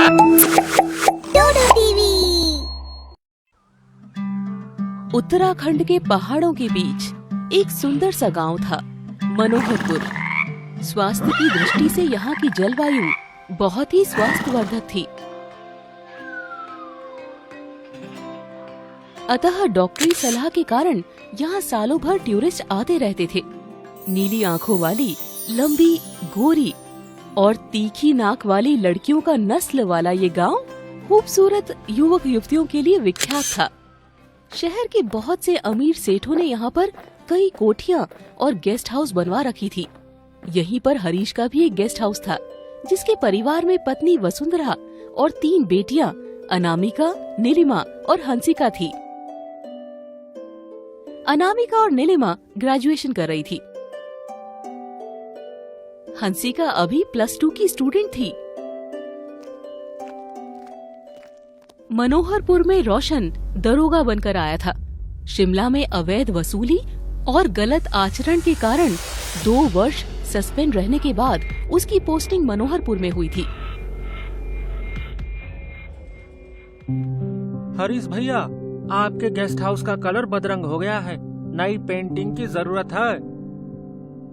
डोडो TV. Uttarakhand के पहाड़ों के बीच एक सुंदर सा गांव था, मनोहरपुर। स्वास्थ्य की दृष्टि से यहाँ की जलवायु बहुत ही स्वास्थ्यवर्धक थी। अतः डॉक्टरी सलाह के कारण यहाँ सालों भर टूरिस्ट आते रहते थे। नीली आंखों वाली, लंबी, गोरी और तीखी नाक वाली लड़कियों का नस्ल वाला ये गांव खूबसूरत युवक युवतियों के लिए विख्यात था। शहर के बहुत से अमीर सेठों ने यहाँ पर कई कोठियाँ और गेस्ट हाउस बनवा रखी थी। यहीं पर हरीश का भी एक गेस्ट हाउस था, जिसके परिवार में पत्नी वसुंधरा और 3 बेटियां अनामिका, नीलिमा और हंसिका थी। अनामिका और नीलिमा ग्रेजुएशन कर रही थी। हंसिका अभी +2 की स्टूडेंट थी। मनोहरपुर में रोशन दरोगा बनकर आया था। शिमला में अवैध वसूली और गलत आचरण के कारण 2 वर्ष सस्पेंड रहने के बाद उसकी पोस्टिंग मनोहरपुर में हुई थी। हरीश भैया, आपके गेस्ट हाउस का कलर बदरंग हो गया है, नई पेंटिंग की जरूरत है।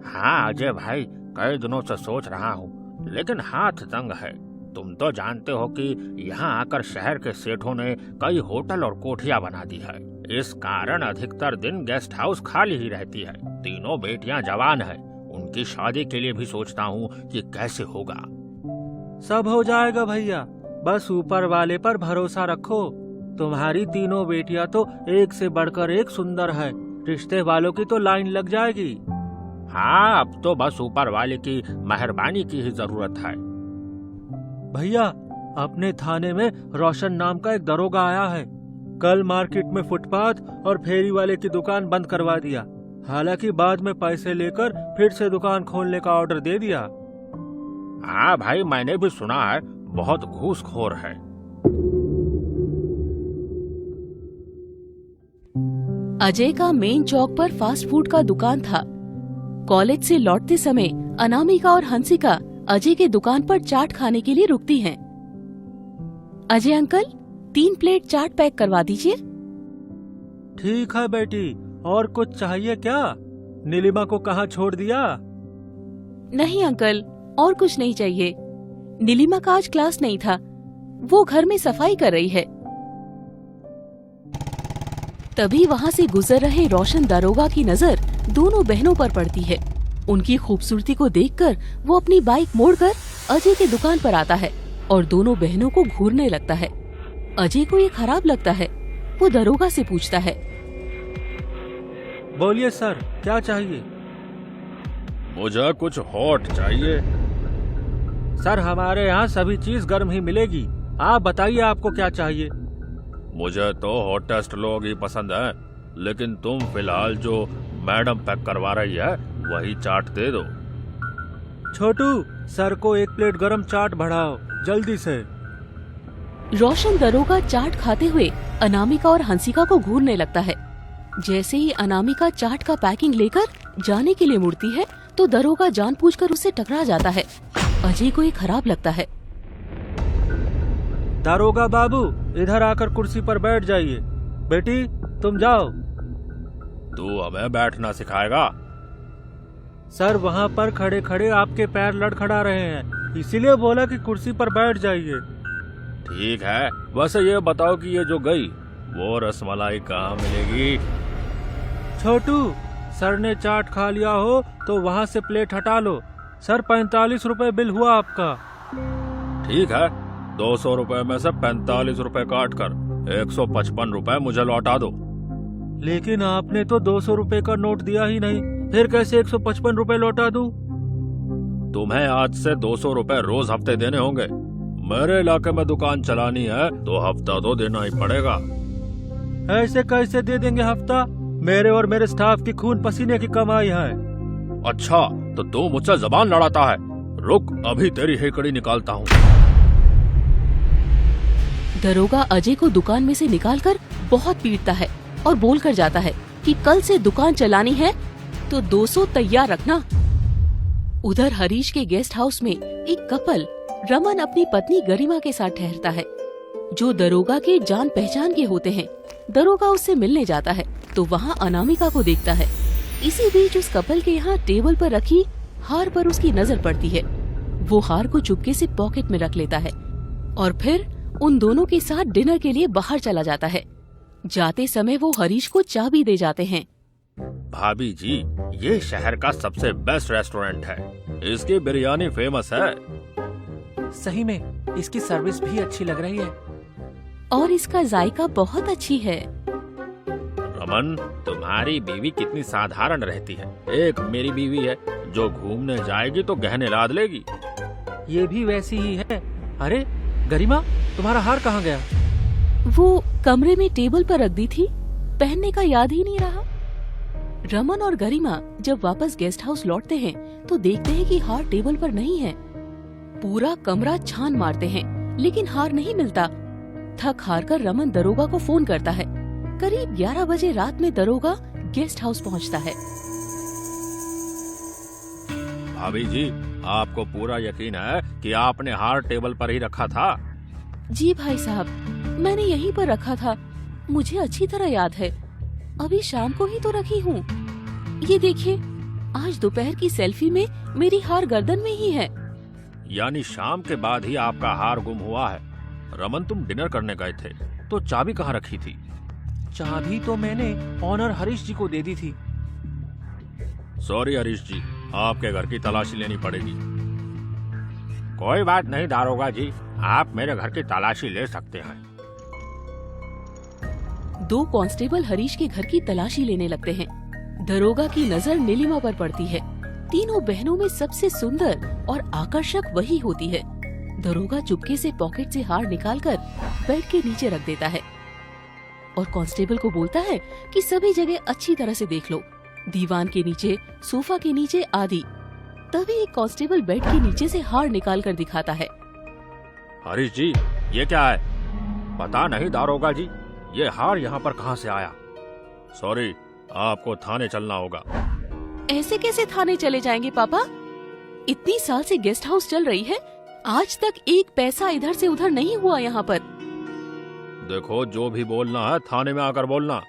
हाँ अजय भाई, कई दिनों से सोच रहा हूँ, लेकिन हाथ तंग है। तुम तो जानते हो कि यहाँ आकर शहर के सेठों ने कई होटल और कोठियाँ बना दी है। इस कारण अधिकतर दिन गेस्ट हाउस खाली ही रहती है। 3 बेटियाँ जवान है, उनकी शादी के लिए भी सोचता हूँ कि कैसे होगा। सब हो जाएगा भैया, बस ऊपर वाले पर भरोसा रखो। तुम्हारी 3 बेटियां तो एक से बढ़कर एक सुंदर है, रिश्ते वालों की तो लाइन लग जाएगी। हाँ, अब तो बस ऊपर वाले की मेहरबानी की ही जरूरत है। भैया, अपने थाने में रोशन नाम का एक दरोगा आया है। कल मार्केट में फुटपाथ और फेरी वाले की दुकान बंद करवा दिया। हालांकि बाद में पैसे लेकर फिर से दुकान खोलने का ऑर्डर दे दिया। हाँ भाई, मैंने भी सुना है, बहुत घूसखोर है। अजय का मेन चौक पर फास्ट फूड का दुकान था। कॉलेज से लौटते समय अनामिका और हंसिका अजय के दुकान पर चाट खाने के लिए रुकती हैं। अजय अंकल, 3 प्लेट चाट पैक करवा दीजिए। ठीक है बेटी, और कुछ चाहिए क्या? नीलिमा को कहाँ छोड़ दिया? नहीं अंकल, और कुछ नहीं चाहिए। नीलिमा का आज क्लास नहीं था, वो घर में सफाई कर रही है। तभी वहाँ से गुजर रहे रोशन दरोगा की नजर दोनों बहनों पर पड़ती है। उनकी खूबसूरती को देखकर वो अपनी बाइक मोड़कर अजय के दुकान पर आता है और दोनों बहनों को घूरने लगता है। अजय को ये खराब लगता है। वो दरोगा से पूछता है, बोलिए सर, क्या चाहिए? मुझे कुछ हॉट चाहिए। सर, हमारे यहाँ सभी चीज गर्म ही मिलेगी। आप बताइए आपको क्या चाहिए? मुझे तो हॉटेस्ट लोग ही पसंद है, लेकिन तुम फिलहाल जो मैडम पैक करवा रही है वही चाट दे दो। छोटू, सर को 1 प्लेट गरम चाट बढ़ाओ, जल्दी से। रोशन दरोगा चाट खाते हुए अनामिका और हंसिका को घूरने लगता है। जैसे ही अनामिका चाट का पैकिंग लेकर जाने के लिए मुड़ती है तो दरोगा जानबूझकर उससे टकरा जाता है। अजय को ये खराब लगता है। दारोगा बाबू, इधर आकर कुर्सी पर बैठ जाइए। बेटी, तुम जाओ। तू हमें बैठना सिखाएगा? सर, वहाँ पर खड़े खड़े आपके पैर लड़खड़ा रहे हैं, इसीलिए बोला कि कुर्सी पर बैठ जाइए। ठीक है, वैसे ये बताओ कि ये जो गई वो रसमलाई कहाँ मिलेगी? छोटू, सर ने चाट खा लिया हो तो वहाँ से प्लेट हटा लो। सर, 45 रुपए बिल हुआ आपका। ठीक है, 200 रुपए में से 45 रुपए काट कर 155 रुपए मुझे लौटा दो। लेकिन आपने तो 200 रुपए का नोट दिया ही नहीं, फिर कैसे 155 रुपए लौटा दूं? तुम्हें आज से 200 रुपए रोज हफ्ते देने होंगे। मेरे इलाके में दुकान चलानी है तो हफ्ता तो देना ही पड़ेगा। ऐसे कैसे दे देंगे हफ्ता? मेरे और मेरे स्टाफ की खून पसीने की कमाई है। अच्छा, तो तू मुझसे जबान लड़ाता है? रुक, अभी तेरी हेकड़ी निकालता हूँ। दरोगा अजय को दुकान में से निकालकर बहुत पीटता है और बोलकर जाता है कि कल से दुकान चलानी है तो 200 तैयार रखना। उधर हरीश के गेस्ट हाउस में एक कपल रमन अपनी पत्नी गरिमा के साथ ठहरता है, जो दरोगा के जान पहचान के होते हैं। दरोगा उससे मिलने जाता है तो वहाँ अनामिका को देखता है। इसी बीच उस कपल के यहाँ टेबल पर रखी हार पर उसकी नजर पड़ती है। वो हार को चुपके से पॉकेट में रख लेता है और फिर उन दोनों के साथ डिनर के लिए बाहर चला जाता है। जाते समय वो हरीश को चाबी दे जाते हैं। भाभी जी, ये शहर का सबसे बेस्ट रेस्टोरेंट है। इसकी बिरयानी फेमस है। सही में इसकी सर्विस भी अच्छी लग रही है। और इसका जायका बहुत अच्छी है। रमन, तुम्हारी बीवी कितनी साधारण रहती है। एक मेरी बीवी है जो घूमने जाएगी तो गहने लाद लेगी। ये भी वैसी ही है। अरे गरिमा, तुम्हारा हार कहाँ गया? वो कमरे में टेबल पर रख दी थी, पहनने का याद ही नहीं रहा। रमन और गरिमा जब वापस गेस्ट हाउस लौटते हैं तो देखते हैं कि हार टेबल पर नहीं है। पूरा कमरा छान मारते हैं लेकिन हार नहीं मिलता। थक हार कर रमन दरोगा को फोन करता है। करीब 11 बजे रात में दरोगा गेस्ट हाउस पहुंचता है। भाभी जी, आपको पूरा यकीन है कि आपने हार टेबल पर ही रखा था? जी भाई साहब, मैंने यहीं पर रखा था। मुझे अच्छी तरह याद है। अभी शाम को ही तो रखी हूँ। ये देखिए, आज दोपहर की सेल्फी में मेरी हार गर्दन में ही है। यानी शाम के बाद ही आपका हार गुम हुआ है। रमन, तुम डिनर करने गए थे तो चाबी कहाँ रखी थी? चाबी तो मैंने ऑनर हरीश जी को दे दी थी। सॉरी हरीश जी, आपके घर की तलाशी लेनी पड़ेगी। कोई बात नहीं दारोगा जी, आप मेरे घर की तलाशी ले सकते हैं। 2 कांस्टेबल हरीश के घर की तलाशी लेने लगते हैं। दरोगा की नजर नीलिमा पर पड़ती है। तीनों बहनों में सबसे सुंदर और आकर्षक वही होती है। दरोगा चुपके से पॉकेट से हार निकालकर बेड के नीचे रख देता है और कांस्टेबल को बोलता है कि सभी जगह अच्छी तरह से देख लो, दीवान के नीचे, सोफा के नीचे आदि। तभी एक कांस्टेबल बेड के नीचे से हार निकाल कर दिखाता है। हरीश जी, ये क्या है? पता नहीं दारोगा जी, ये हार यहाँ पर कहाँ से आया? सॉरी, आपको थाने चलना होगा। ऐसे कैसे थाने चले जाएंगे पापा? इतनी साल से गेस्ट हाउस चल रही है, आज तक एक पैसा इधर से उधर नहीं हुआ यहाँ पर। देखो, जो भी बोलना है थाने में आकर बोलना।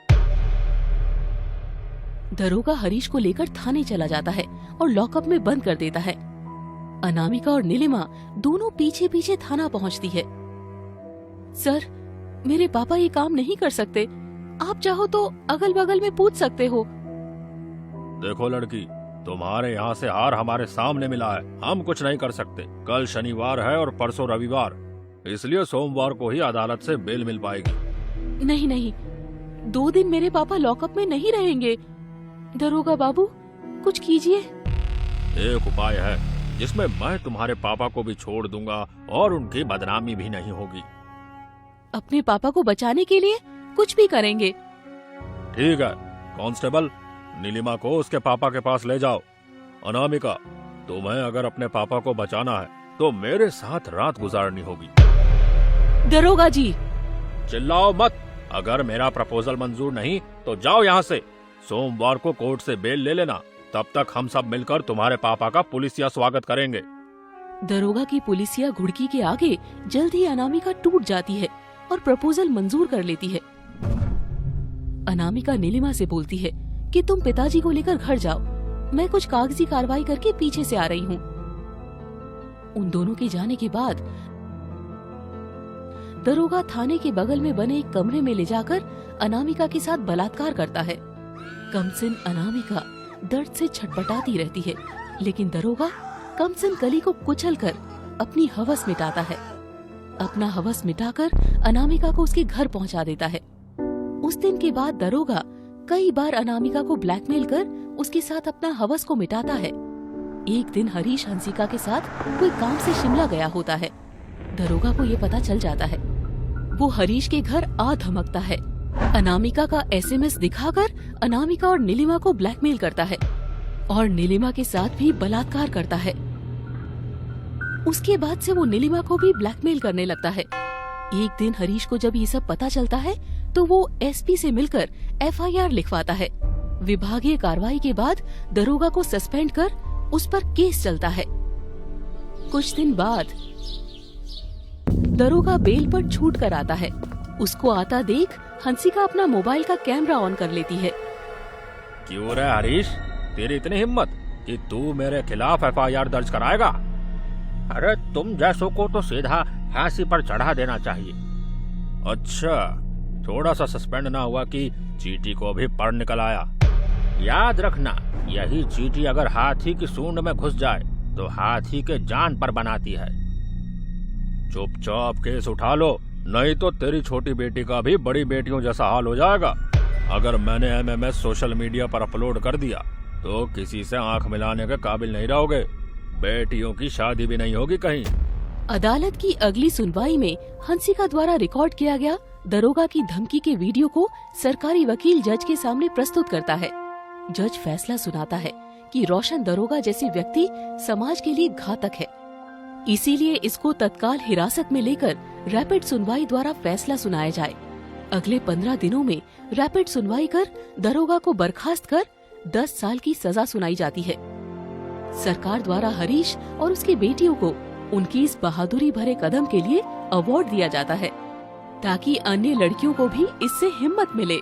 दरोगा हरीश को लेकर थाने चला जाता है और लॉकअप में बंद कर देता है। अनामिका और नीलिमा दोनों पीछे पीछे थाना पहुँचती है। सर, मेरे पापा ये काम नहीं कर सकते। आप चाहो तो अगल बगल में पूछ सकते हो। देखो लड़की, तुम्हारे यहाँ से हार हमारे सामने मिला है, हम कुछ नहीं कर सकते। कल शनिवार है और परसों रविवार, इसलिए सोमवार को ही अदालत से बेल मिल पाएगी। नहीं नहीं, 2 दिन मेरे पापा लॉकअप में नहीं रहेंगे। दरोगा बाबू, कुछ कीजिए। एक उपाय है जिसमें मैं तुम्हारे पापा को भी छोड़ दूंगा और उनकी बदनामी भी नहीं होगी। अपने पापा को बचाने के लिए कुछ भी करेंगे। ठीक है कांस्टेबल, नीलिमा को उसके पापा के पास ले जाओ। अनामिका, तुम्हें अगर अपने पापा को बचाना है तो मेरे साथ रात गुजारनी होगी। दरोगा जी, चिल्लाओ मत। अगर मेरा प्रपोजल मंजूर नहीं तो जाओ यहाँ से। सोमवार को कोर्ट से बेल ले लेना, तब तक हम सब मिलकर तुम्हारे पापा का पुलिसिया स्वागत करेंगे। दरोगा की पुलिसिया घुड़की के आगे जल्द ही अनामिका टूट जाती है और प्रपोजल मंजूर कर लेती है। अनामिका नीलिमा से बोलती है कि तुम पिताजी को लेकर घर जाओ, मैं कुछ कागजी कार्रवाई करके पीछे से आ रही हूँ। उन दोनों के जाने के बाद दरोगा थाने के बगल में बने एक कमरे में ले जाकर अनामिका के साथ बलात्कार करता है। कमसिन अनामिका दर्द से छटपटाती रहती है, लेकिन दरोगा कमसिन कली को कुचलकर अपनी हवस मिटाता है। अपना हवस मिटाकर अनामिका को उसके घर पहुंचा देता है। उस दिन के बाद दरोगा कई बार अनामिका को ब्लैकमेल कर उसके साथ अपना हवस को मिटाता है। एक दिन हरीश हंसिका के साथ कोई काम से शिमला गया होता है। दरोगा को ये पता चल जाता है। वो हरीश के घर आ धमकता है। अनामिका का SMS दिखाकर अनामिका और नीलिमा को ब्लैकमेल करता है और नीलिमा के साथ भी बलात्कार करता है। उसके बाद से वो नीलिमा को भी ब्लैकमेल करने लगता है। एक दिन हरीश को जब ये सब पता चलता है तो वो SP से मिलकर FIR लिखवाता है। विभागीय कार्रवाई के बाद दरोगा को सस्पेंड कर उस पर केस चलता है। कुछ दिन बाद दरोगा बेल पर छूट कर आता है। उसको आता देख हंसिका अपना मोबाइल का कैमरा ऑन कर लेती है। क्यों रे हरीश, तेरी इतनी हिम्मत कि तू मेरे खिलाफ FIR दर्ज कराएगा? अरे तुम जैसों को तो सीधा फांसी पर चढ़ा देना चाहिए। अच्छा, थोड़ा सा सस्पेंड ना हुआ कि चींटी को भी पर निकल आया। याद रखना, यही चींटी अगर हाथी की सूंड में घुस जाए तो हाथी के जान पर बनाती है। चुपचाप केस उठा लो, नहीं तो तेरी छोटी बेटी का भी बड़ी बेटियों जैसा हाल हो जाएगा। अगर मैंने MMS सोशल मीडिया पर अपलोड कर दिया तो किसी से आंख मिलाने के काबिल नहीं रहोगे। बेटियों की शादी भी नहीं होगी कहीं। अदालत की अगली सुनवाई में हंसिका द्वारा रिकॉर्ड किया गया दरोगा की धमकी के वीडियो को सरकारी वकील जज के सामने प्रस्तुत करता है। जज फैसला सुनाता है कि रोशन दरोगा जैसे व्यक्ति समाज के लिए घातक है, इसीलिए इसको तत्काल हिरासत में लेकर रैपिड सुनवाई द्वारा फैसला सुनाया जाए। अगले 15 दिनों में रैपिड सुनवाई कर दरोगा को बर्खास्त कर 10 साल की सजा सुनाई जाती है। सरकार द्वारा हरीश और उसकी बेटियों को उनकी इस बहादुरी भरे कदम के लिए अवार्ड दिया जाता है ताकि अन्य लड़कियों को भी इससे हिम्मत मिले।